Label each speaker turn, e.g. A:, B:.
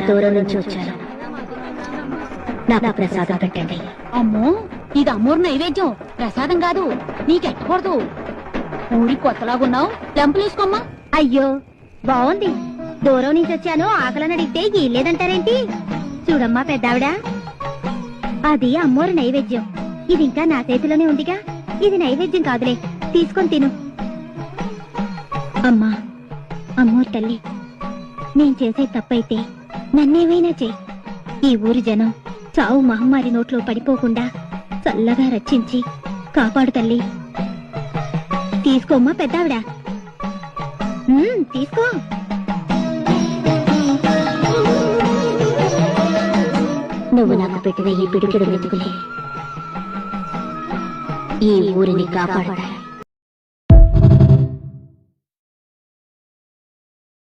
A: దూరం నుంచి వచ్చాను. నాకు ప్రసాదం పెట్టండి.
B: అమ్మో, ఇది అమ్మోరు నైవేద్యం, ప్రసాదం కాదు. నీకెట్టకూడదు. ఊరి కొత్తలాగున్నావు, లెంపలేసుకోమ్మా.
A: అయ్యో బాగుంది. దూరం నుంచి వచ్చాను, ఆకలని అడిగితే గీలేదంటారేంటి? చూడమ్మా పెద్దావిడ, అది అమ్మోరు నైవేద్యం. ఇది ఇంకా నా చేతిలోనే ఉందిగా. ఇది నైవేద్యం కాదులే, తీసుకొని తిను. అమ్మా, అమ్మోరు తల్లి, నేను చేసే తప్పైతే నన్నేమైనా చెయ్యి. ఈ ఊరి జనం చావు మహమ్మారి నోట్లో పడిపోకుండా చల్లగా రక్షించి కాపాడు తల్లి. తీసుకోమ్మా పెద్దావిడ, తీసుకో. నువ్వు నాకు పెట్టిన ఈ పిడికిడు వెతుకులే ఈ ఊరిని కాపాడతాయి.